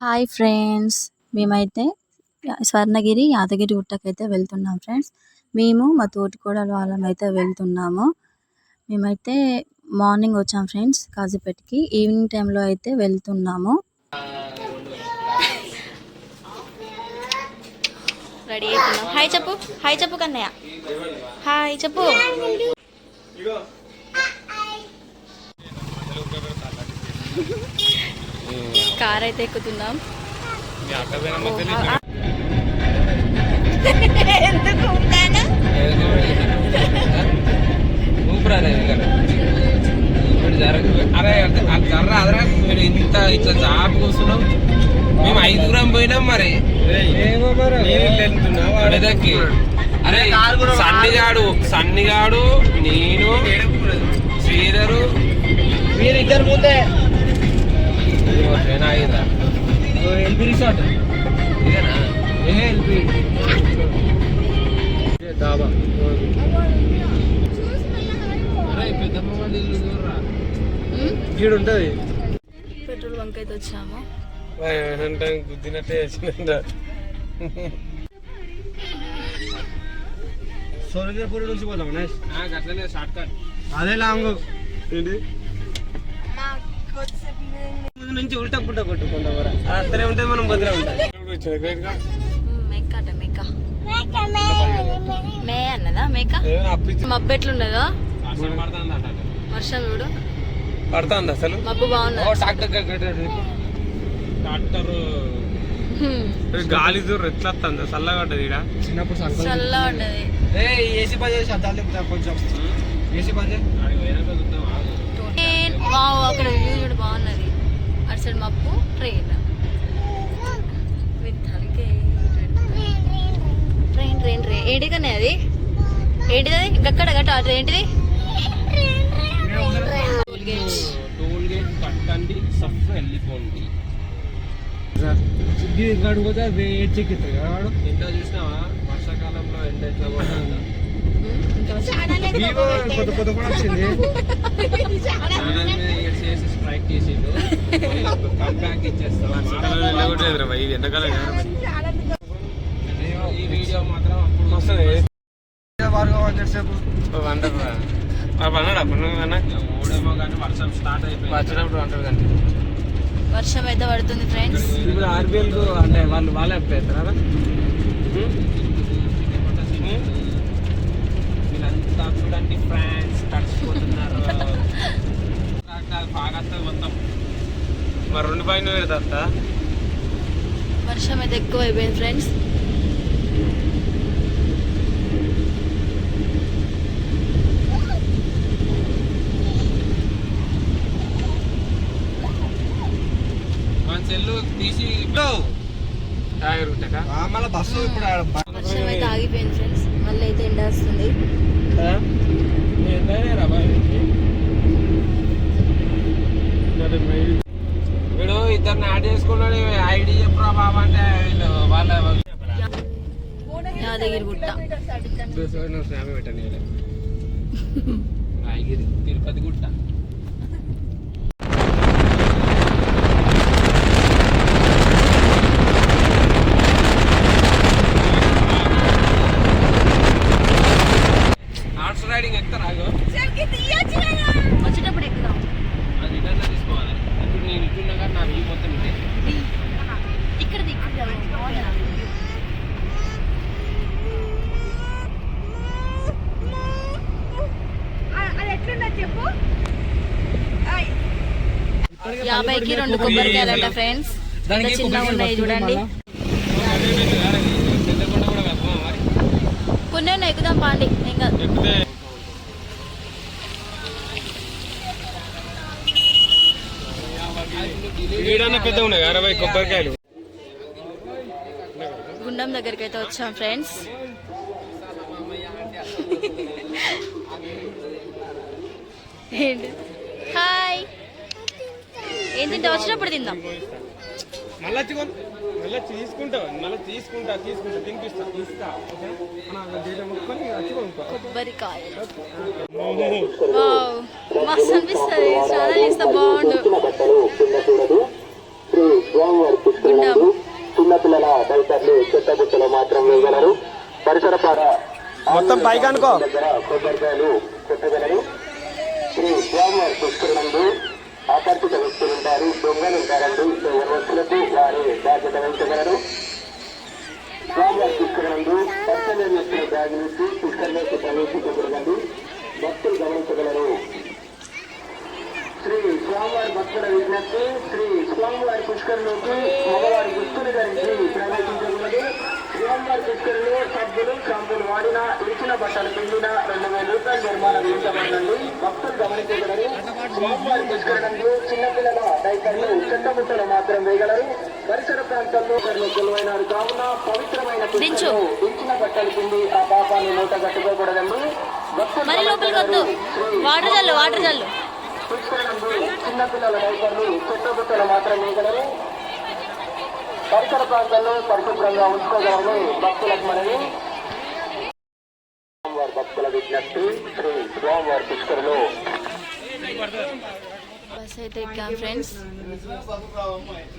Hi friends. మేమైతే స్వర్ణగిరి, యాదగిరి గుట్టకైతే వెళ్తున్నాం friends. మేము మా తోటికోడలు వాళ్ళమైతే వెళ్తున్నాము. మేమైతే మార్నింగ్ వచ్చాం ఫ్రెండ్స్ కాజీపేటకి. ఈవినింగ్ టైంలో అయితే వెళ్తున్నాము. రెడీ అయిపోయినాం. హాయ్ చెప్పు, హాయ్ చెప్పు కన్నయ్య, హాయ్ చెప్పు. కార్ అయితే ఎక్కుతున్నాం. అరే ఇంత ఇట్లా జాబ్ కూర్చున్నాం. మేము 5 పోయినాం. మరి మెదక్కి అరే సన్నిగాడు నేను శ్రీధరు మీరు ఇద్దరు ముందే ట్రైన్ ఆగిందా? ఎల్బీ రిసార్ట్ ఇదేనా? ఎల్బీ దాబా. అరే పెద్దమ్మ వాళ్ళ ఇల్లు చూడరా, గీడు ఉంటుంది. పెట్రోల్ బంక్ అయితే వచ్చాము. అంటే గుద్దినట్టే సోనగిరిపూర్ నుంచి పోదాం అట్లనే షార్ట్ కట్. అదే లాంగ్ ఏంటి నుంచి ఉల్టా పుట్ట కొట్టుకుంటా అత్తనే ఉంటుంది. మనం బదిలే ఉంటాం. మే అన్నదా మేక మబ్బు ఎట్లున్నదో వర్షం చూడు పడుతుంది అసలు. మబ్బు బాగున్నది. ట్రాక్టర్ గాలి దూరం ఎట్లా వస్తుంది? చల్లగా ఉంటుంది. ఇక్కడ చిన్నప్పుడు చల్లగా ఉంటది. ఏసీ పని చేసి అద్దాలు కొంచెం ఏసీ పని చేసి అక్కడ వ్యూ చూడు బాగున్నది. అటు సైడ్ మబ్బు, ట్రైన్ ట్రైన్ ట్రైన్ ట్రైన్ ఏంటి కన్నా అది ఏంటిది? అది గక్కడ గట్ట అది ఏంటిది? టోల్ గేట్ కట్టండి, సఫ్ వెళ్ళిపోండి. పోతే చెక్కిస్తాడు వాడు. ఇంట్లో చూసినావా వర్షాకాలంలో ఎండ ఎట్లా పోతుందా? కొత్త కొత్త కూడా వచ్చింది. చేసి స్ట్రైక్ చేసిండు. కంబ్యాక్ ఇచ్చేస్తాం. ఎండాకాలం ఈ వీడియో మాత్రం వస్తుంది. ఓడేమో కానీ వర్షం స్టార్ట్ అయిపోయింది. వచ్చినప్పుడు అంటారు కానీ వర్షం అయితే పడుతుంది ఫ్రెండ్స్. ఇప్పుడు ఆర్బిఎల్ అంటే వాళ్ళే పెడతారా? వీళ్ళంతా చూడండి ఫ్రెండ్స్ తడిచిపోతున్నారు. బాగా మొత్తం మరి 2 పైన పెడతా. వర్షం అయితే ఎక్కువ అయిపోయింది ఫ్రెండ్స్. సెల్లు తీసి మళ్ళీ బస్సు ఇప్పుడు వర్షం అయితే ఆగిపోయింది ఫ్రెండ్స్. మళ్ళీ అయితే ఎండ వస్తుంది. వీడు ఇద్దరిని యాడ్ చేసుకున్నాడు. ఐడి చెప్పరా బాబా అంటే వీళ్ళు వాళ్ళ యాదగిరి గుట్ట, పెట్టండి. తిరుపతి గుట్ట. రైడింగ్ ఎక్కుతారా? వచ్చేటప్పుడు ఎక్కుదాం. అది రిటర్న్ తీసుకోవాలి. ఇప్పుడు నేను ఇట్టున్నా కానీ నా వ్యూ మొత్తం ఇదే. ఇక్కడ చెప్పు. 50కి 2 కొబ్బరికాయలంట ఫ్రెండ్స్. చిన్నగా ఉన్నాయి చూడండి. కొన్ని ఎక్కుదాం పాండి. ఇంకా పెద్ద ఉన్నాయి 60 కొబ్బరికాయలు. గుండం దగ్గరికి అయితే వచ్చాం ఫ్రెండ్స్. హాయ్. ఏం తింటా? వచ్చినప్పుడు తిందాం. మళ్ళీ తీసుకుంటా తినిపిస్తా. కొబ్బరికాయలు మస్తు అనిపిస్తుంది. చాలా ఇస్తా బాగుండు. గుండం చిన్నపిల్లల డైపర్లు చెత్త బుట్టలో మాత్రం వేయగలరు. పరిసర మొత్తం పైకి అనుకో. దగ్గర కొబ్బరికాయలు కొట్టగలరు. శ్రీ స్వామివారి పుష్కరులందు ఆకర్షిత వ్యక్తులు ఉంటారు, దొంగలు ఉంటారండి. ఎవరి వస్తువులకు వారి బాధ్యత వహించగలరు. స్వామివారి పుష్కరులందు పచ్చని వ్యక్తుల బ్యాగ్ నుంచి పుష్కరంలోకి ప్రవేశించకూడదండి. భక్తులు గమనించగలరు. శ్రీ స్వామివారి భక్తుల విజ్ఞప్తి, శ్రీ స్వామివారి పుష్కరంలోకి మగవారి దుస్తులు ధరించి ప్రవేశించకూడదు. స్వామివారి పుష్కరంలో సబ్బులు షాంపులు వాడిన ఇచ్చిన బట్టలు పిండిన 2000 రూపాయల నిర్మాణం విధించబడింది. భక్తులు గమనించగలరు. స్వామివారి పుష్కరణంలో చిన్నపిల్లల డైపర్లు చెత్త బుట్టలు మాత్రం వేయగలరు. పరిసర ప్రాంతాల్లో కొలువైనారు కావున పవిత్రమైన పుష్కరంలో ఇచ్చిన బట్టలు పిండి ఆ పాపాన్ని మూట కట్టుకోకూడదండి. మరి లోపలికి వద్దు. వాటర్ జల్లు పుష్కరణంలో చిన్నపిల్లల డైపర్లు చెత్త బుట్టలు మాత్రం వేయగలరు. పరిసర ప్రాంతాల్లో పరిశుభ్రంగా ఉంచుకోగలరని భక్తులకు మనవి. స్వామివారి భక్తుల విజ్ఞప్తి, శ్రీ స్వామివారి పుష్కరులు. బస్ అయితే ఎక్కాం ఫ్రెండ్స్,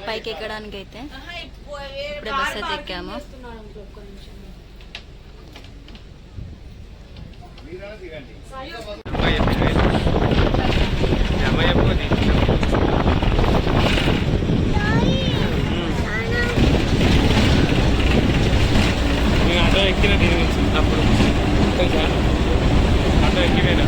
పైకి ఎక్కడానికి అయితే ఇప్పుడే బస్ అయితే ఎక్కాము. ఆటో ఎక్కిన అప్పుడు ఆటో ఎక్కిపోయినా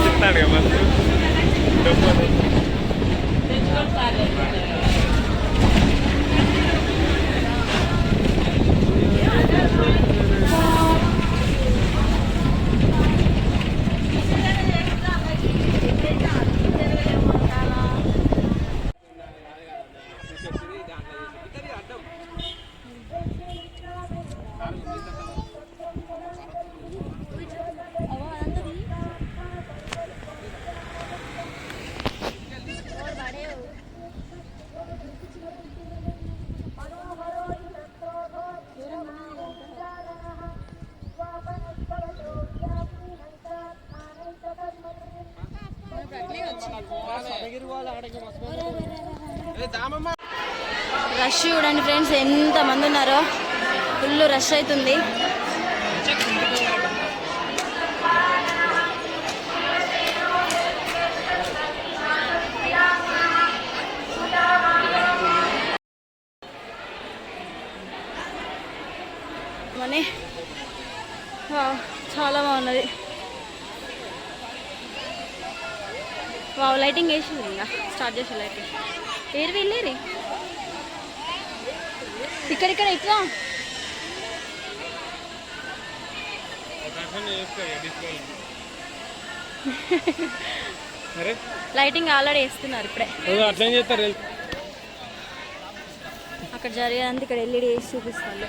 చెప్తాడు కదా రష్ చూడండి ఫ్రెండ్స్, ఎంత మంది ఉన్నారో. ఫుల్ రష్ అవుతుంది. మనీ చాలా బాగున్నది. వావ్, లైటింగ్ వేసింది. ఇంకా స్టార్ట్ చేసే లైటింగ్. ఏరు వెళ్ళేరి ఇక్కడ ఇట్లా లైటింగ్ ఆల్రెడీ వేస్తున్నారు ఇప్పుడే. అట్లా చేస్తారు. అక్కడ జరిగేదంతా ఇక్కడ ఎల్ఈడి వేసి చూపిస్తారు.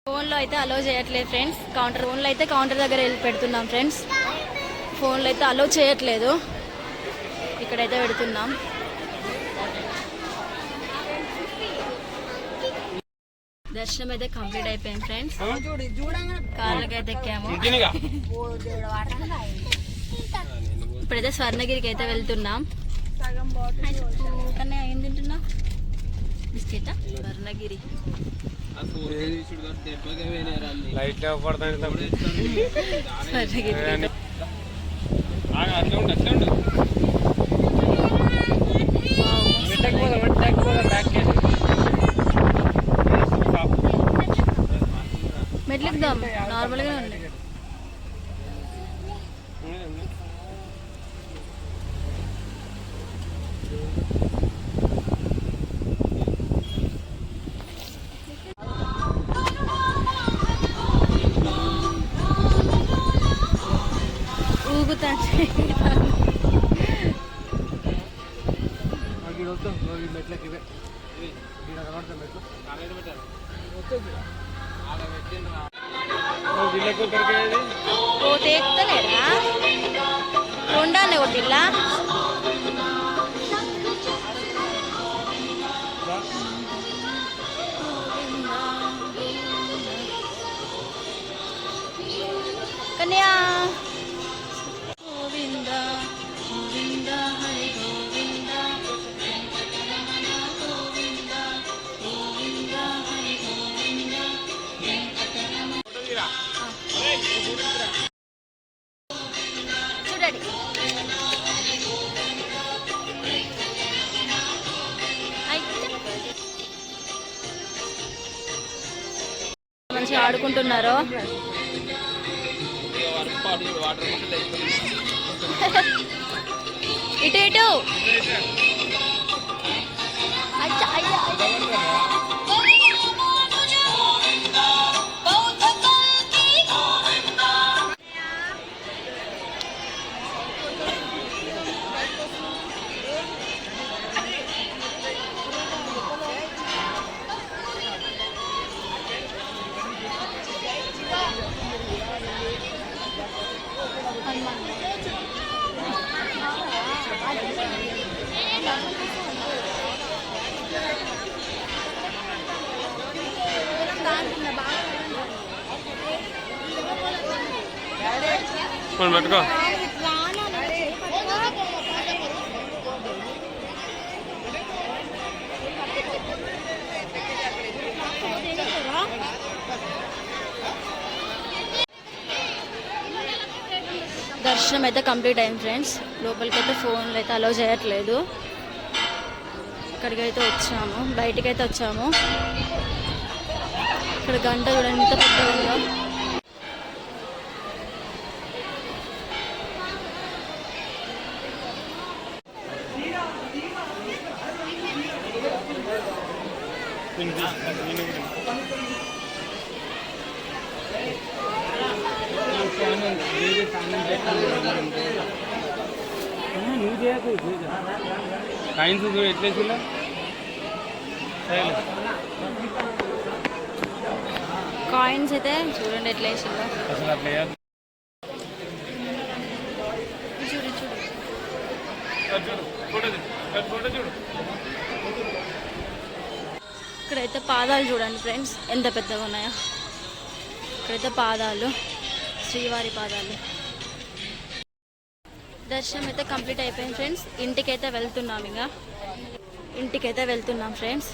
ఫోన్లో అయితే అలో చేయట్లేదు ఫ్రెండ్స్. ఫోన్లో అయితే కౌంటర్ దగ్గర వెళ్ళి పెడుతున్నాం ఫ్రెండ్స్. ఫోన్లో అయితే అలో చేయట్లేదు. ఇక్కడైతే పెడుతున్నాం. దర్శనం అయితే కంప్లీట్ అయిపోయింది ఫ్రెండ్స్. కార్లకి అయితే ఎక్కాము. ఇప్పుడైతే స్వర్ణగిరికి అయితే వెళ్తున్నాం. కానీ ఏం తింటున్నా? బిస్కెటా? స్వర్ణగిరి లైట్ పడతాయి. స్వర్ణగిరి అట్లా ఉండు అట్లా ఉండు. మెట్లెక్కుదాం, నార్మల్గా ఉంది. పెట్టు ఈ మెట్లకి ఇవే ఇక్కడ కనబడతా మెట్లు వీళ్ళకి ఒకరికి పోతే ఎత్తలేరా ఉండాలి ఒకటిల్లా కన్యా గోవింద గోవింద హరి గోవింద గోవింద గోవింద హరి గోవింద చూడండి మంచిగా ఆడుకుంటున్నారు ఇటు ఇటు అచ్చా, అయ్యా, అయ్యా. మనం పెట్టుకో దర్శనం అయితే కంప్లీట్ అయింది ఫ్రెండ్స్. లోపలికి అయితే ఫోన్లు అయితే అలౌ చేయట్లేదు. ఇక్కడికైతే వచ్చాము, బయటికైతే వచ్చాము. ఇక్కడ గంట చూడండి ఎంత పెద్దగా ఉందో. కాయిన్స్ ఎట్లేసిందా కాయిన్స్ అయితే చూడండి ఎట్లా వేసిందో. అసలు అట్లా చూడు చూడు ఫోటో చూడు. ఇక్కడైతే పాదాలు చూడండి ఫ్రెండ్స్ ఎంత పెద్దగా ఉన్నాయో. ఇక్కడైతే పాదాలు, శ్రీవారి పాదాలు. దర్శనం అయితే కంప్లీట్ అయిపోయింది ఫ్రెండ్స్. ఇంటికైతే వెళ్తున్నాం, ఇంకా ఇంటికైతే వెళ్తున్నాం ఫ్రెండ్స్.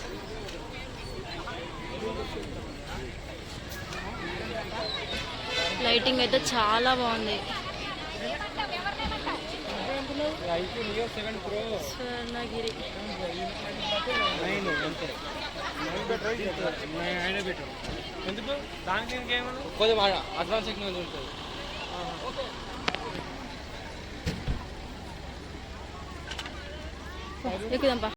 లైటింగ్ అయితే చాలా బాగుంది. స్వర్ణగిరి ఎందుకు దానికి ఇంకేమన్నా కొంచెం అడ్వాన్స్ టెక్నాలజీ ఉంటుంది. ఎక్కుదాంపా.